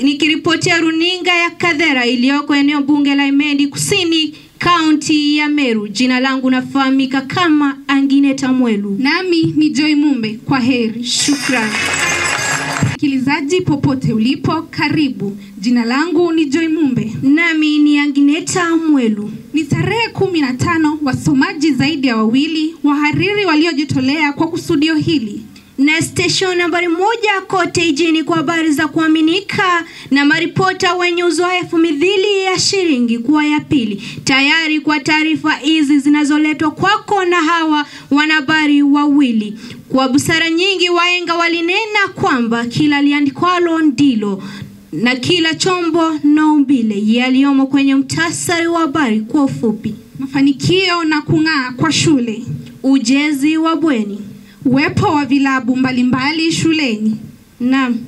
Nikiripotia runinga ya Kadhera iliyoko eneo bunge la Imendi Kusini, kaunti ya Meru. Jina langu nafahamika kama Angineta Mwelu. Nami ni Joy Mumbe. Kwa heri. Shukrani. Msikilizaji popote ulipo, karibu. Jina langu ni Joy Mumbe. Nami ni Angineta Mwelu. Ni tarehe 15, wasomaji zaidi ya 2 wahariri waliojitolea kwa kusudio hili. Na station nambari 1 kote jini kwa habari za kuaminika na maripota wenye uzoefu midhili ya shilingi kuwa ya pili. Tayari kwa taarifa hizi zinazoletwa kwako na hawa wanahabari wawili. Kwa busara nyingi wahenga walinena kwamba kila liandikwalo ndilo na kila chombo na umbile yaliyomo kwenye mtasari wa habari kwa ufupi. Mafanikio na kung'aa kwa shule. Ujezi wa bweni. Uwepo wa vilabu mbalimbali shuleni. Naam.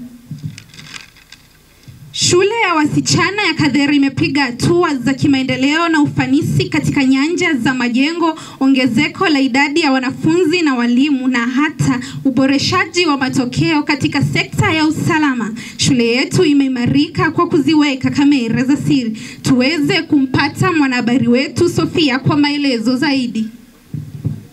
Shule ya wasichana ya Kadhera imepiga hatua za kimaendeleo na ufanisi katika nyanja za majengo, ongezeko la idadi ya wanafunzi na walimu, na hata uboreshaji wa matokeo katika sekta ya usalama. Shule yetu imeimarika kwa kuziweka kamera za siri. Tuweze kumpata mwanahabari wetu Sofia kwa maelezo zaidi.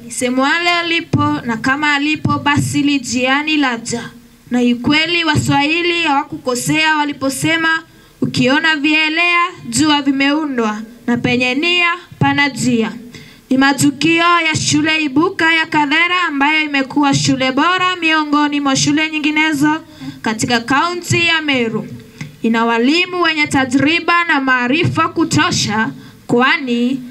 Semwale alipo na kama alipo basi lijiani laja. Na ukweli Waswahili hawakukosea waliposema ukiona vielea jua vimeundwa na penye nia pana njia. Ni matukio ya shule ibuka ya Kadhera ambayo imekuwa shule bora miongoni mwa shule nyinginezo katika kaunti ya Meru. Ina walimu wenye tajriba na maarifa kutosha, kwani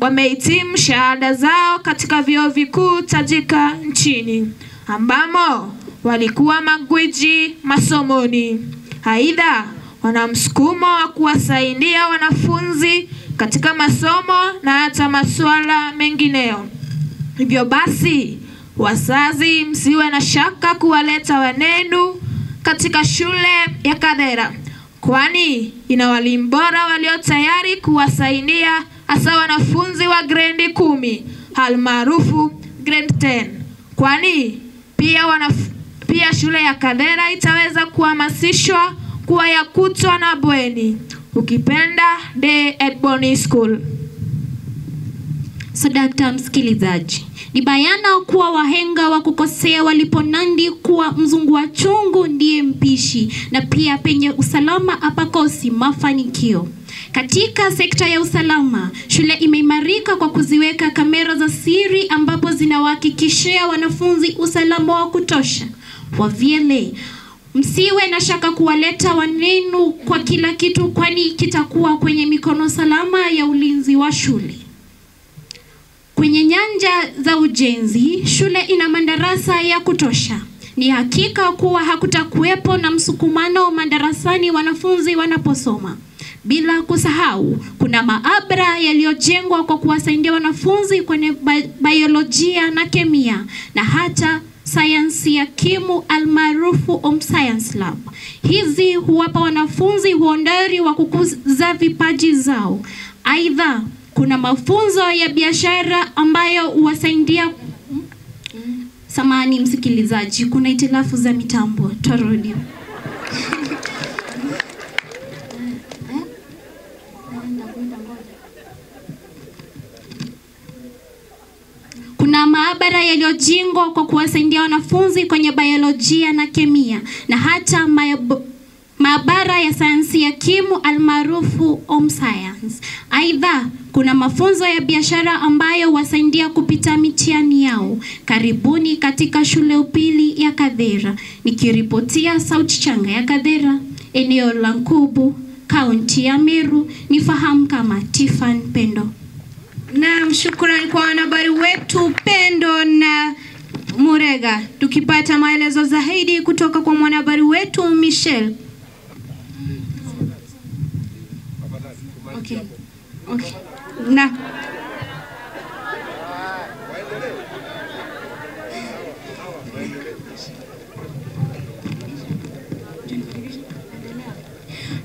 wamehitimu shahada zao katika vyuo vikuu tajika nchini ambamo walikuwa magwiji masomoni. Aidha, wana msukumo wa kuwasaidia wanafunzi katika masomo na hata masuala mengineo. Hivyo basi, wazazi msiwe na shaka kuwaleta wanenu katika shule ya Kadhera, kwani ina walimu bora walio tayari kuwasaidia hasa wanafunzi wa grade 10 almaarufu grade 10. Kwani pia shule ya Kadhera itaweza kuhamasishwa kuwa ya kutwa na bweni, ukipenda day at boarding school. Sadakta msikilizaji, ni bayana kuwa wahenga wa kukosea waliponandi kuwa mzungu wa chungu ndiye mpishi, na pia penye usalama hapakosi mafanikio. Katika sekta ya usalama, shule imeimarika kwa kuziweka kamera za siri ambapo zinawahakikishia wanafunzi usalama wa kutosha. Wavyele, msiwe na shaka kuwaleta wanenu kwa kila kitu, kwani kitakuwa kwenye mikono salama ya ulinzi wa shule. Kwenye nyanja za ujenzi, shule ina madarasa ya kutosha. Ni hakika kuwa hakutakuwepo na msukumano madarasani wanafunzi wanaposoma. Bila kusahau, kuna maabara yaliyojengwa kwa kuwasaidia wanafunzi kwenye biolojia na kemia, na hata sayansi ya kimu almaarufu Home Science Lab. Hizi huwapa wanafunzi uhodari wa kukuza vipaji zao. Aidha, kuna mafunzo ya biashara ambayo huwasaidia. Samahani msikilizaji, kuna hitilafu za mitambo. Tarudi. Kuna maabara yaliyojengwa kwa kuwasaidia wanafunzi kwenye biolojia na kemia, na hata maabara ya sayansi ya kimu almaarufu Home Science. Aidha, kuna mafunzo ya biashara ambayo wasaidia kupita mitihani yao. Karibuni katika shule upili ya Kadhera. Nikiripotia sauti changa ya Kadhera, eneo la Nkubu, kaunti ya Meru, nifahamu kama Tiffany Pendo. Naam, shukrani kwa wanahabari wetu Pendo na Murega. Tukipata maelezo zaidi kutoka kwa mwanahabari wetu Michelle. Okay. Na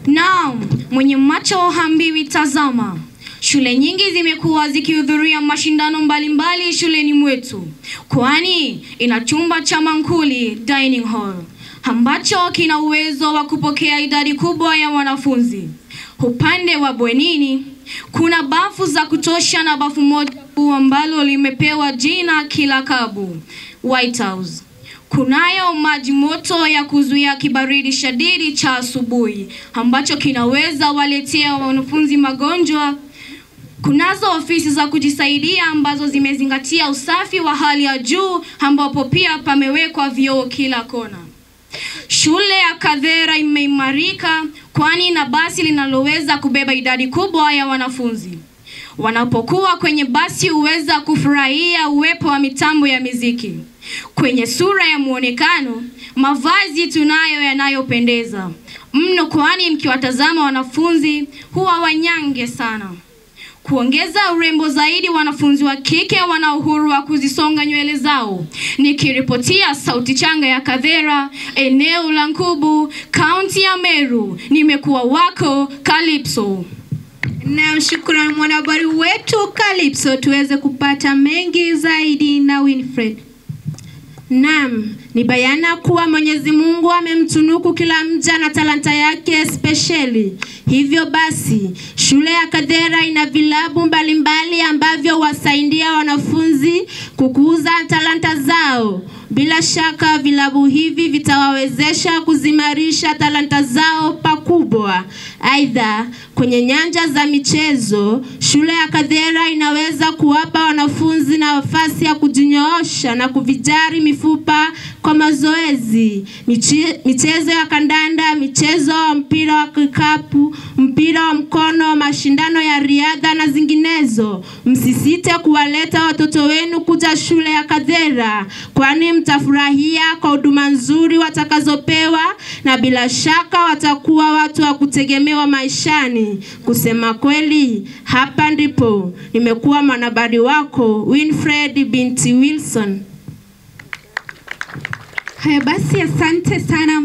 Naam, mwenye macho hambiwi tazama. Shule nyingi zimekuwa zikihudhuria mashindano mbalimbali shuleni mwetu, kwani ina chumba cha mankuli dining hall. ambacho kina uwezo wa kupokea idadi kubwa ya wanafunzi. Upande wa bwenini kuna bafu za kutosha na bafu moja ambalo limepewa jina kilakabu White House. Kunayo maji moto ya kuzuia kibaridi shadidi cha asubuhi ambacho kinaweza waletea wanafunzi magonjwa. Kunazo ofisi za kujisaidia ambazo zimezingatia usafi wa hali ya juu ambapo pia pamewekwa vioo kila kona. Shule ya Kadhera imeimarika kwani na basi linaloweza kubeba idadi kubwa ya wanafunzi. Wanapokuwa kwenye basi huweza kufurahia uwepo wa mitambo ya muziki. Kwenye sura ya muonekano, mavazi tunayo yanayopendeza mno kwani mkiwatazama wanafunzi huwa wanyange sana. Kuongeza urembo zaidi, wanafunzi wa kike wana uhuru wa kuzisonga nywele zao. Nikiripotia Sauti Changa ya Kadhera, eneo la Nkubu, kaunti ya Meru, nimekuwa wako Calypso. Na shukrani mwanahabari wetu Calypso. Tuweze kupata mengi zaidi na Winfred. Naam, ni bayana kuwa Mwenyezi Mungu amemtunuku kila mja na talanta yake speciali. Hivyo basi, shule ya Kadhera ina vilabu mbalimbali ambavyo wasaidia wanafunzi kukuza talanta zao. Bila shaka vilabu hivi vitawawezesha kuzimarisha talanta zao pakubwa. Aidha, kwenye nyanja za michezo, shule ya Kadhera inaweza kuwapa wanafunzi nafasi ya kujinyoosha na kuvijari mifupa kwa mazoezi. Michezo ya kandanda, michezo wa mpira wa kikapu, mpira wa mkono, mashindano ya riadha na zinginezo. Msisite kuwaleta watoto wenu kuja shule ya Kadhera kwani mtafurahia kwa huduma nzuri watakazopewa na bila shaka watakuwa watu wa kutegemewa maishani. Kusema kweli, hapa ndipo nimekuwa mwanahabari wako Winfred binti Wilson. Haya basi, asante sana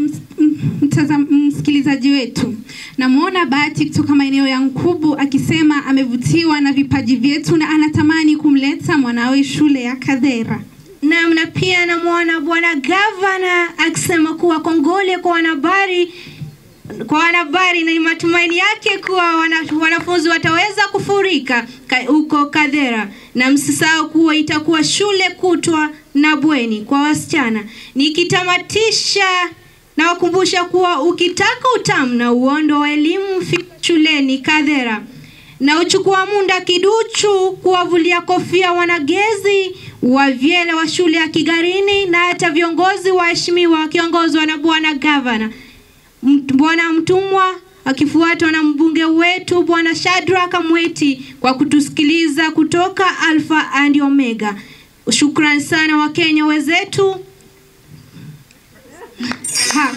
msikilizaji wetu. Namuona Bahati kutoka maeneo ya Nkubu akisema amevutiwa na vipaji vyetu na anatamani kumleta mwanawe shule ya Kadhera. Na pia namuona bwana Gavana akisema kuwa kongole kwa wanahabari na matumaini yake kuwa wanafunzi wataweza kufurika huko Kadhera. Na msisahau kuwa itakuwa shule kutwa na bweni kwa wasichana. Nikitamatisha na wakumbusha kuwa ukitaka utamu na uondo wa elimu fika shuleni Kadhera. Na uchukua muda kiduchu kuwavulia kofia wanagezi wa vyele wa shule ya Kigarini na hata viongozi waheshimiwa wakiongozwa na bwana Gavana, bwana Mtumwa akifuatwa na mbunge wetu bwana Shadrack Mweti kwa kutusikiliza kutoka Alpha and Omega. Shukrani sana Wakenya wenzetu.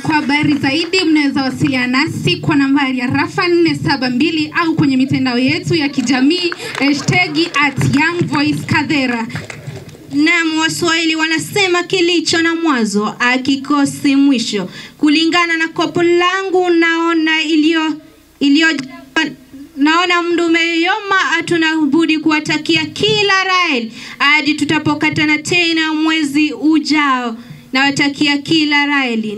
Kwa habari zaidi mnaweza wasiliana nasi kwa nambari ya rafa 472 au kwenye mitandao yetu ya kijamii #YoungVoiceKadhera. Na Waswahili wanasema kilicho na mwanzo akikosi mwisho. Kulingana na kopo langu naona mdu umeyoma, hatuna budi kuwatakia kila raheli hadi tutapokatana tena mwezi ujao. Nawatakia kila raheli.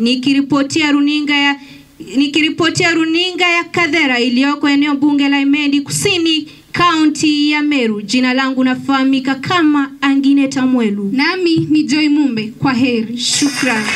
Nikiripotia runinga ya Kadhera iliyoko eneo bunge la Imendi Kusini, kaunti ya Meru. Jina langu nafahamika kama Angineta Mwelu. Nami ni Joy Mumbe. Kwa heri. Shukrani.